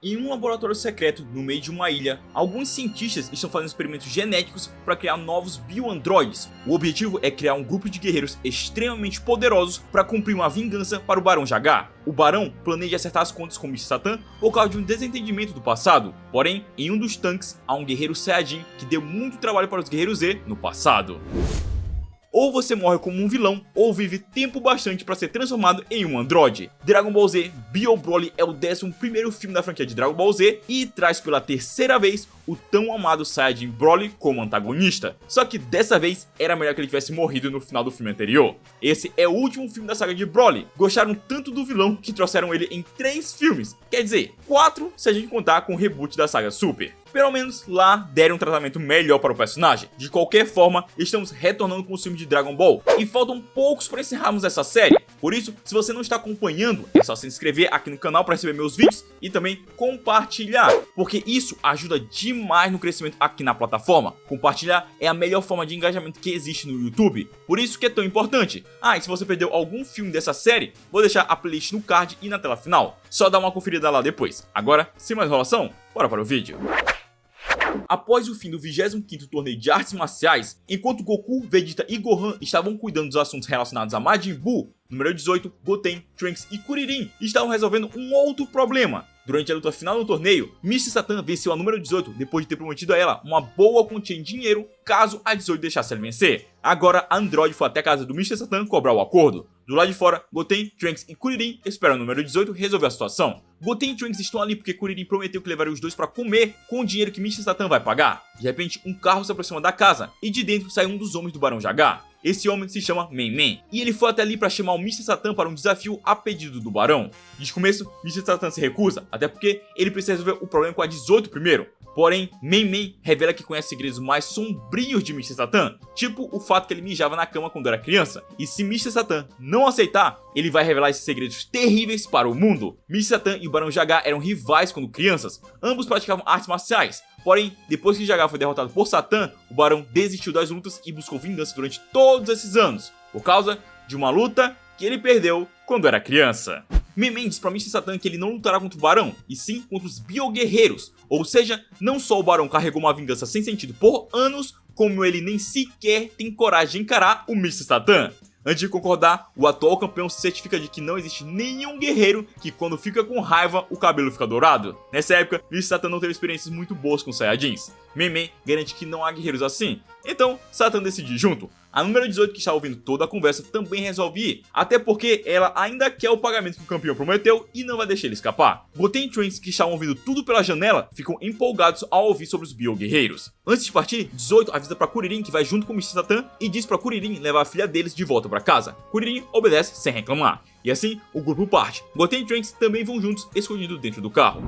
Em um laboratório secreto no meio de uma ilha, alguns cientistas estão fazendo experimentos genéticos para criar novos bioandroides. O objetivo é criar um grupo de guerreiros extremamente poderosos para cumprir uma vingança para o Barão Jagar. O Barão planeja acertar as contas com o Mr. Satan por causa de um desentendimento do passado. Porém, em um dos tanques há um guerreiro Saiyajin que deu muito trabalho para os guerreiros Z no passado. Ou você morre como um vilão, ou vive tempo bastante para ser transformado em um androide. Dragon Ball Z Bio Broly é o 11º filme da franquia de Dragon Ball Z e traz pela terceira vez o tão amado Saiyajin Broly como antagonista. Só que dessa vez era melhor que ele tivesse morrido no final do filme anterior. Esse é o último filme da saga de Broly. Gostaram tanto do vilão que trouxeram ele em 3 filmes, quer dizer, 4 se a gente contar com o reboot da saga Super. Pelo menos lá deram um tratamento melhor para o personagem. De qualquer forma, estamos retornando com o filme de Dragon Ball e faltam poucos para encerrarmos essa série. Por isso, se você não está acompanhando, é só se inscrever aqui no canal para receber meus vídeos e também compartilhar, porque isso ajuda demais no crescimento aqui na plataforma. Compartilhar é a melhor forma de engajamento que existe no YouTube, por isso que é tão importante. E se você perdeu algum filme dessa série, vou deixar a playlist no card e na tela final. Só dá uma conferida lá depois. Agora, sem mais enrolação, bora para o vídeo. Após o fim do 25º torneio de artes marciais, enquanto Goku, Vegeta e Gohan estavam cuidando dos assuntos relacionados a Majin Buu, número 18, Goten, Trunks e Kuririn estavam resolvendo um outro problema. Durante a luta final do torneio, Mr. Satan venceu a número 18 depois de ter prometido a ela uma boa quantia em dinheiro caso a 18 deixasse ele vencer. Agora a Android foi até a casa do Mr. Satan cobrar o acordo. Do lado de fora, Goten, Trunks e Kuririn esperam o número 18 resolver a situação. Goten e Trunks estão ali porque Kuririn prometeu que levaria os dois para comer com o dinheiro que Mr. Satan vai pagar. De repente, um carro se aproxima da casa e de dentro sai um dos homens do Barão Jagar. Esse homem se chama Man-Man, e ele foi até ali para chamar o Mr. Satan para um desafio a pedido do Barão. De começo, Mr. Satan se recusa, até porque ele precisa resolver o problema com a 18 primeiro. Porém, Man-Man revela que conhece segredos mais sombrios de Mr. Satan, tipo o fato que ele mijava na cama quando era criança. E se Mr. Satan não aceitar, ele vai revelar esses segredos terríveis para o mundo. Mr. Satan e o Barão Jagar eram rivais quando crianças, ambos praticavam artes marciais. Porém, depois que Jagar foi derrotado por Satan, o Barão desistiu das lutas e buscou vingança durante todos esses anos, por causa de uma luta que ele perdeu quando era criança. Man-Man diz pra Mr. Satan que ele não lutará contra o Barão, e sim contra os Bioguerreiros. Ou seja, não só o Barão carregou uma vingança sem sentido por anos, como ele nem sequer tem coragem de encarar o Mr. Satan. Antes de concordar, o atual campeão se certifica de que não existe nenhum guerreiro que quando fica com raiva, o cabelo fica dourado. Nessa época, Mr. Satan não teve experiências muito boas com Saiyajins. Man-Man garante que não há guerreiros assim. Então, Satan decide ir junto. A número 18, que está ouvindo toda a conversa, também resolve ir, até porque ela ainda quer o pagamento que o campeão prometeu e não vai deixar ele escapar. Goten e Trunks, que estavam ouvindo tudo pela janela, ficam empolgados ao ouvir sobre os Bioguerreiros. Antes de partir, 18 avisa para Kuririn que vai junto com o Mr. Satan e diz para Kuririn levar a filha deles de volta para casa. Kuririn obedece sem reclamar. E assim, o grupo parte. Goten e Trunks também vão juntos, escondidos dentro do carro.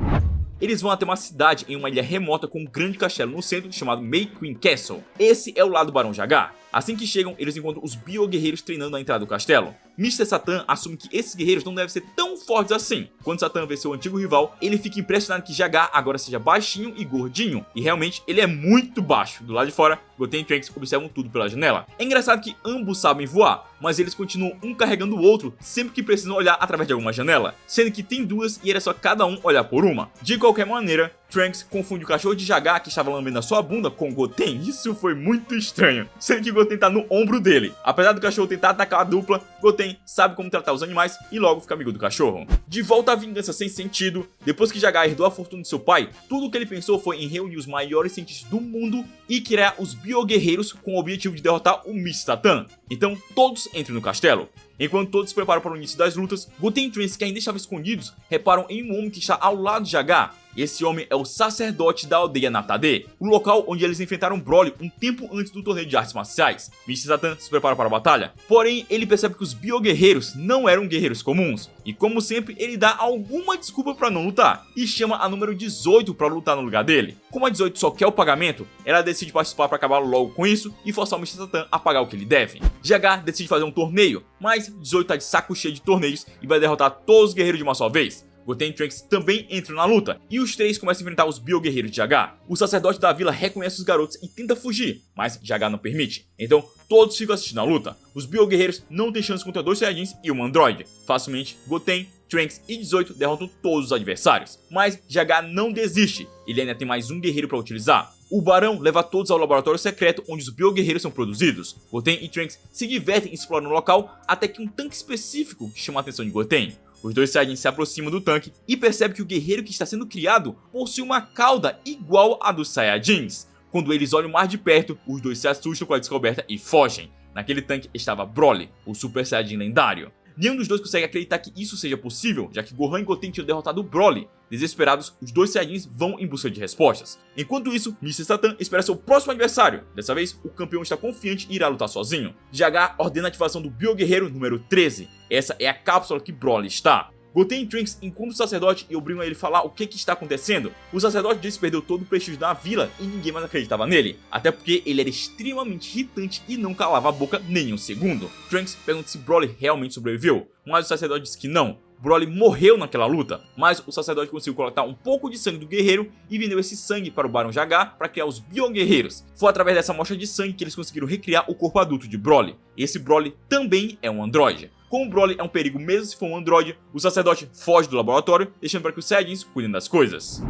Eles vão até uma cidade em uma ilha remota com um grande castelo no centro chamado May Queen Castle. Esse é o lado do Barão Jagar. Assim que chegam, eles encontram os Bioguerreiros treinando na entrada do castelo. Mr. Satan assume que esses guerreiros não devem ser tão fortes assim. Quando Satan vê seu antigo rival, ele fica impressionado que Jagar agora seja baixinho e gordinho. E realmente, ele é muito baixo. Do lado de fora, Goten e Trunks observam tudo pela janela. É engraçado que ambos sabem voar, mas eles continuam um carregando o outro sempre que precisam olhar através de alguma janela. Sendo que tem duas e era só cada um olhar por uma. De qualquer maneira, Trunks confunde o cachorro de Jagar que estava lambendo a sua bunda com Goten. Isso foi muito estranho, sendo que Goten tá no ombro dele. Apesar do cachorro tentar atacar a dupla, Goten sabe como tratar os animais e logo fica amigo do cachorro. De volta à vingança sem sentido, depois que Jagar herdou a fortuna de seu pai, tudo o que ele pensou foi em reunir os maiores cientistas do mundo e criar os Bioguerreiros com o objetivo de derrotar o Mr. Satan. Então todos entram no castelo. Enquanto todos se preparam para o início das lutas, Goten e Trunks, que ainda estavam escondidos, reparam em um homem que está ao lado de Jagar. Esse homem é o sacerdote da aldeia Natade, o local onde eles enfrentaram Broly um tempo antes do torneio de artes marciais. Mr. Satan se prepara para a batalha, porém ele percebe que os Bioguerreiros não eram guerreiros comuns, e como sempre ele dá alguma desculpa para não lutar, e chama a número 18 para lutar no lugar dele. Como a 18 só quer o pagamento, ela decide participar para acabar logo com isso e forçar o Mr. Satan a pagar o que ele deve. Jagar decide fazer um torneio, mas 18 tá de saco cheio de torneios e vai derrotar todos os guerreiros de uma só vez. Goten e Trunks também entram na luta, e os três começam a enfrentar os Bioguerreiros de Jagar. O sacerdote da vila reconhece os garotos e tenta fugir, mas Jagar não permite. Então todos ficam assistindo a luta. Os Bioguerreiros não têm chance contra 2 Saiyajins e um Android. Facilmente, Goten, Trunks e 18 derrotam todos os adversários. Mas Jagar não desiste, ele ainda tem mais um guerreiro para utilizar. O Barão leva todos ao laboratório secreto onde os bioguerreiros são produzidos. Goten e Trunks se divertem explorando o local até que um tanque específico chama a atenção de Goten. Os 2 Saiyajins se aproximam do tanque e percebem que o guerreiro que está sendo criado possui uma cauda igual à dos Saiyajins. Quando eles olham mais de perto, os dois se assustam com a descoberta e fogem. Naquele tanque estava Broly, o Super Saiyajin lendário. Nenhum dos dois consegue acreditar que isso seja possível, já que Gohan e Goten tinham derrotado Broly. Desesperados, os 2 Saiyajins vão em busca de respostas. Enquanto isso, Mr. Satan espera seu próximo adversário. Dessa vez, o campeão está confiante e irá lutar sozinho. Jagar ordena a ativação do Bioguerreiro número 13. Essa é a cápsula que Broly está. Goten e Trunks encontram o sacerdote e obrigam a ele a falar o que está acontecendo. O sacerdote diz que perdeu todo o prestígio da vila e ninguém mais acreditava nele, até porque ele era extremamente irritante e não calava a boca nem um segundo. Trunks pergunta se Broly realmente sobreviveu, mas o sacerdote diz que não. Broly morreu naquela luta, mas o sacerdote conseguiu coletar um pouco de sangue do guerreiro e vendeu esse sangue para o Barão Jagar para criar os Bioguerreiros. Foi através dessa amostra de sangue que eles conseguiram recriar o corpo adulto de Broly. Esse Broly também é um androide. Como Broly é um perigo mesmo se for um androide, o sacerdote foge do laboratório, deixando para que os Saiyajins cuidem das coisas.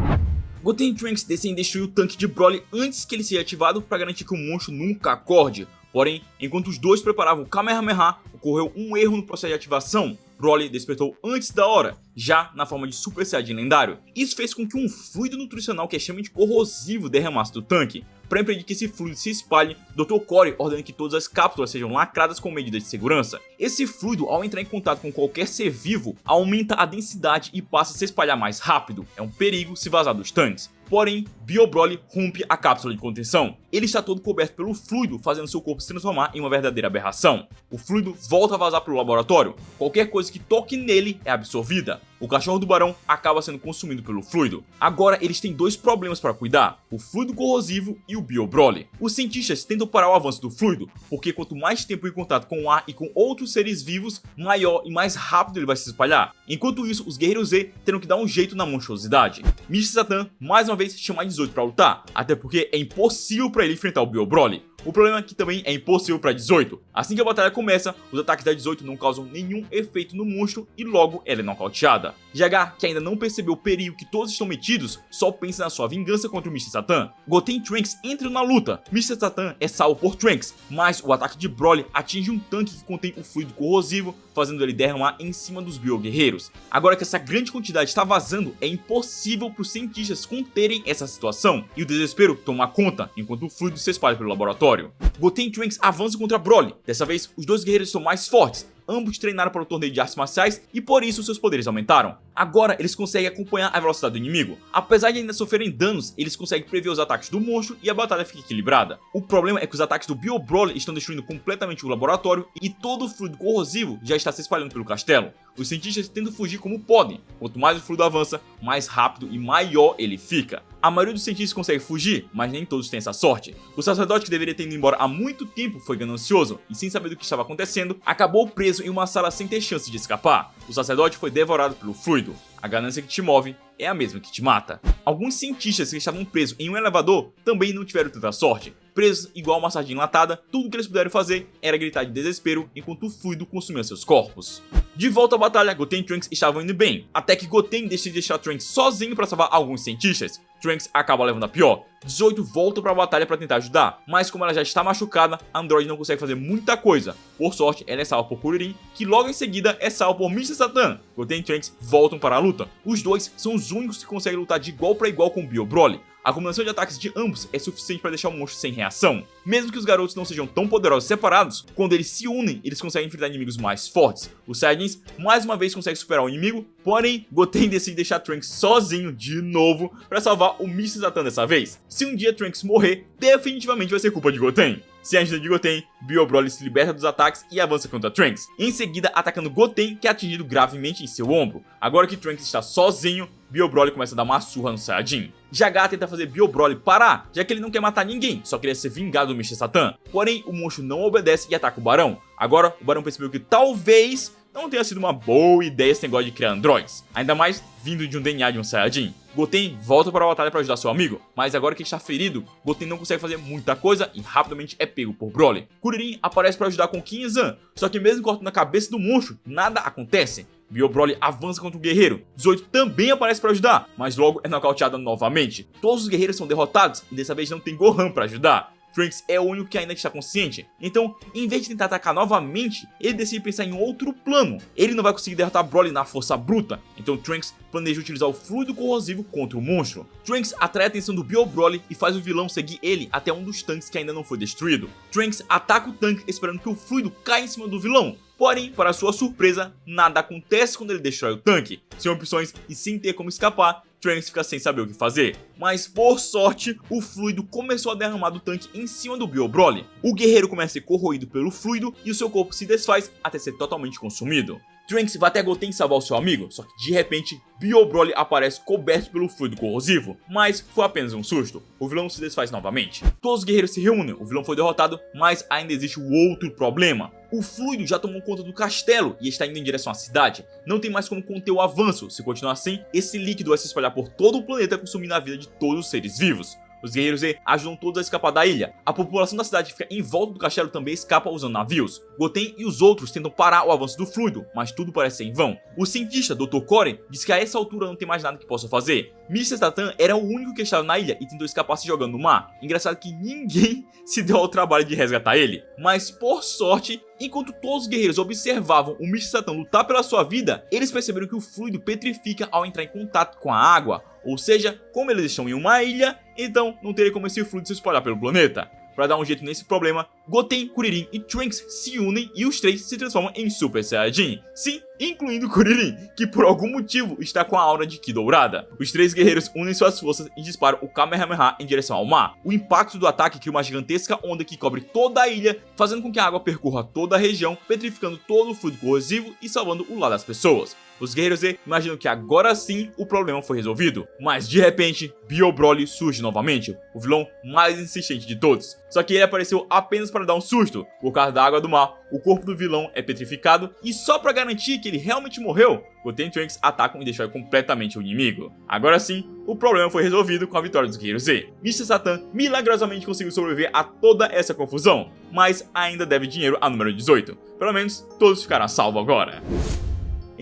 Goten e Trunks decidem destruir o tanque de Broly antes que ele seja ativado para garantir que o monstro nunca acorde. Porém, enquanto os dois preparavam o Kamehameha, ocorreu um erro no processo de ativação. Broly despertou antes da hora, já na forma de Super Saiyajin lendário. Isso fez com que um fluido nutricional que é extremamente corrosivo derramasse do tanque. Para impedir que esse fluido se espalhe, Dr. Core ordena que todas as cápsulas sejam lacradas com medidas de segurança. Esse fluido, ao entrar em contato com qualquer ser vivo, aumenta a densidade e passa a se espalhar mais rápido. É um perigo se vazar dos tanques. Porém, Bio Broly rompe a cápsula de contenção. Ele está todo coberto pelo fluido, fazendo seu corpo se transformar em uma verdadeira aberração. O fluido volta a vazar pelo laboratório. Qualquer coisa que toque nele é absorvida. O cachorro do barão acaba sendo consumido pelo fluido. Agora eles têm dois problemas para cuidar: o fluido corrosivo e o Bio Broly. Os cientistas tentam parar o avanço do fluido, porque quanto mais tempo em contato com o ar e com outros seres vivos, maior e mais rápido ele vai se espalhar. Enquanto isso, os guerreiros Z terão que dar um jeito na monstruosidade. Mr. Satan mais uma vez chama 18 para lutar, até porque é impossível para ele enfrentar o Bio Broly. O problema é que também é impossível para 18. Assim que a batalha começa, os ataques da 18 não causam nenhum efeito no monstro e logo ela é nocauteada. Jagar, que ainda não percebeu o perigo que todos estão metidos, só pensa na sua vingança contra o Mr. Satan. Goten e Trunks entram na luta. Mr. Satan é salvo por Trunks, mas o ataque de Broly atinge um tanque que contém o fluido corrosivo, fazendo ele derramar em cima dos Bioguerreiros. Agora que essa grande quantidade está vazando, é impossível para os cientistas conterem essa situação, e o desespero toma conta, enquanto o fluido se espalha pelo laboratório. Goten e Trunks avançam contra Broly. Dessa vez, os dois guerreiros são mais fortes. Ambos treinaram para o torneio de artes marciais e por isso seus poderes aumentaram. Agora eles conseguem acompanhar a velocidade do inimigo. Apesar de ainda sofrerem danos, eles conseguem prever os ataques do monstro e a batalha fica equilibrada. O problema é que os ataques do Bio Broly estão destruindo completamente o laboratório e todo o fluido corrosivo já está se espalhando pelo castelo. Os cientistas tentam fugir como podem. Quanto mais o fluido avança, mais rápido e maior ele fica. A maioria dos cientistas consegue fugir, mas nem todos têm essa sorte. O sacerdote, que deveria ter ido embora há muito tempo, foi ganancioso e, sem saber do que estava acontecendo, acabou preso em uma sala sem ter chance de escapar. O sacerdote foi devorado pelo fluido. A ganância que te move é a mesma que te mata. Alguns cientistas que estavam presos em um elevador também não tiveram tanta sorte. Presos igual uma sardinha enlatada, tudo que eles puderam fazer era gritar de desespero enquanto o fluido consumia seus corpos. De volta à batalha, Goten e Trunks estavam indo bem, até que Goten decide deixar Trunks sozinho para salvar alguns cientistas. Trunks acaba levando a pior. 18 volta para a batalha para tentar ajudar, mas como ela já está machucada, a Android não consegue fazer muita coisa. Por sorte, ela é salva por Kuririn, que logo em seguida é salvo por Mr. Satan. Goten e Trunks voltam para a luta. Os dois são os únicos que conseguem lutar de igual para igual com o Bio Broly. A combinação de ataques de ambos é suficiente para deixar o monstro sem reação. Mesmo que os garotos não sejam tão poderosos separados, quando eles se unem, eles conseguem enfrentar inimigos mais fortes. Os Saiyajins mais uma vez conseguem superar o inimigo, porém Goten decide deixar Trunks sozinho de novo para salvar o Mr. Satan dessa vez. Se um dia Trunks morrer, definitivamente vai ser culpa de Goten. Sem a ajuda de Goten, Bio Broly se liberta dos ataques e avança contra Trunks, em seguida atacando Goten, que é atingido gravemente em seu ombro. Agora que Trunks está sozinho, Bio Broly começa a dar uma surra no Saiyajin. Jagar tenta fazer Bio Broly parar, já que ele não quer matar ninguém, só queria ser vingado do Mr. Satan. Porém, o monstro não obedece e ataca o Barão. Agora, o Barão percebeu que talvez não tenha sido uma boa ideia esse negócio de criar androides, ainda mais vindo de um DNA de um Saiyajin. Goten volta para a batalha para ajudar seu amigo, mas agora que ele está ferido, Goten não consegue fazer muita coisa e rapidamente é pego por Broly. Kuririn aparece para ajudar com Kinzan, só que mesmo cortando a cabeça do monstro, nada acontece. Bio Broly avança contra o guerreiro, 18 também aparece para ajudar, mas logo é nocauteada novamente. Todos os guerreiros são derrotados e dessa vez não tem Gohan para ajudar. Trunks é o único que ainda está consciente, então em vez de tentar atacar novamente, ele decide pensar em outro plano. Ele não vai conseguir derrotar Broly na força bruta, então Trunks planeja utilizar o fluido corrosivo contra o monstro. Trunks atrai a atenção do Bio Broly e faz o vilão seguir ele até um dos tanques que ainda não foi destruído. Trunks ataca o tanque esperando que o fluido caia em cima do vilão. Porém, para sua surpresa, nada acontece quando ele destrói o tanque. Sem opções e sem ter como escapar, Trunks fica sem saber o que fazer. Mas por sorte, o fluido começou a derramar do tanque em cima do Bio Broly. O guerreiro começa a ser corroído pelo fluido e o seu corpo se desfaz até ser totalmente consumido. Trunks vai até Goten salvar o seu amigo, só que de repente, Bio Broly aparece coberto pelo fluido corrosivo, mas foi apenas um susto. O vilão se desfaz novamente. Todos os guerreiros se reúnem, o vilão foi derrotado, mas ainda existe um outro problema. O fluido já tomou conta do castelo e está indo em direção à cidade. Não tem mais como conter o avanço. Se continuar assim, esse líquido vai se espalhar por todo o planeta, consumindo a vida de todos os seres vivos. Os guerreiros Z ajudam todos a escapar da ilha. A população da cidade que fica em volta do castelo também escapa usando navios. Goten e os outros tentam parar o avanço do fluido, mas tudo parece ser em vão. O cientista Dr. Koren diz que a essa altura não tem mais nada que possa fazer. Mr. Satan era o único que estava na ilha e tentou escapar se jogando no mar. Engraçado que ninguém se deu ao trabalho de resgatar ele. Mas por sorte, enquanto todos os guerreiros observavam o Mr. Satan lutar pela sua vida, eles perceberam que o fluido petrifica ao entrar em contato com a água. Ou seja, como eles estão em uma ilha, então não teria como esse fluido se espalhar pelo planeta. Para dar um jeito nesse problema, Goten, Kuririn e Trunks se unem e os três se transformam em Super Saiyajin. Sim, incluindo Kuririn, que por algum motivo está com a aura de Ki dourada. Os três guerreiros unem suas forças e disparam o Kamehameha em direção ao mar. O impacto do ataque cria uma gigantesca onda que cobre toda a ilha, fazendo com que a água percorra toda a região, petrificando todo o fluido corrosivo e salvando o lar das pessoas. Os guerreiros Z imaginam que agora sim o problema foi resolvido, mas de repente, Bio Broly surge novamente, o vilão mais insistente de todos. Só que ele apareceu apenas para dar um susto. Por causa da água do mar, o corpo do vilão é petrificado e só para garantir que ele realmente morreu, Goten e Trunks atacam e destroem completamente o inimigo. Agora sim, o problema foi resolvido com a vitória dos guerreiros Z. Mr. Satan milagrosamente conseguiu sobreviver a toda essa confusão, mas ainda deve dinheiro a número 18. Pelo menos todos ficaram a salvo agora.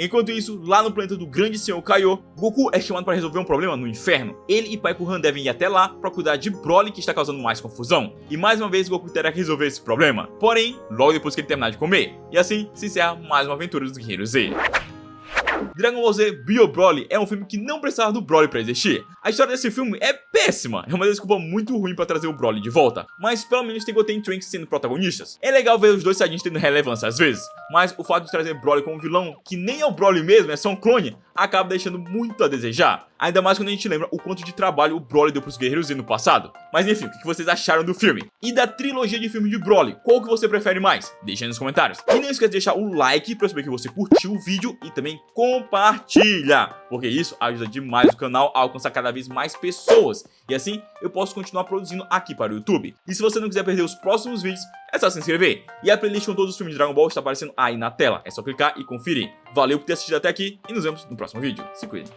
Enquanto isso, lá no planeta do grande senhor Kaiô, Goku é chamado para resolver um problema no inferno. Ele e Pai Kuhan devem ir até lá para cuidar de Broly, que está causando mais confusão. E mais uma vez Goku terá que resolver esse problema, porém, logo depois que ele terminar de comer. E assim se encerra mais uma aventura dos Guerreiros Z. Dragon Ball Z Bio Broly é um filme que não precisava do Broly para existir. A história desse filme é péssima, é uma desculpa muito ruim para trazer o Broly de volta, mas pelo menos tem Goten e Trunks sendo protagonistas. É legal ver os dois Saiyajins tendo relevância às vezes, mas o fato de trazer Broly como vilão, que nem é o Broly mesmo, é só um clone, acaba deixando muito a desejar. Ainda mais quando a gente lembra o quanto de trabalho o Broly deu pros Guerreiros Z no passado. Mas enfim, o que vocês acharam do filme? E da trilogia de filmes de Broly, qual que você prefere mais? Deixa aí nos comentários. E não esqueça de deixar o like pra eu saber que você curtiu o vídeo e também compartilha, porque isso ajuda demais o canal a alcançar cada vez mais pessoas. E assim eu posso continuar produzindo aqui para o YouTube. E se você não quiser perder os próximos vídeos, é só se inscrever. E a playlist com todos os filmes de Dragon Ball está aparecendo aí na tela. É só clicar e conferir. Valeu por ter assistido até aqui e nos vemos no próximo vídeo. Se cuidem.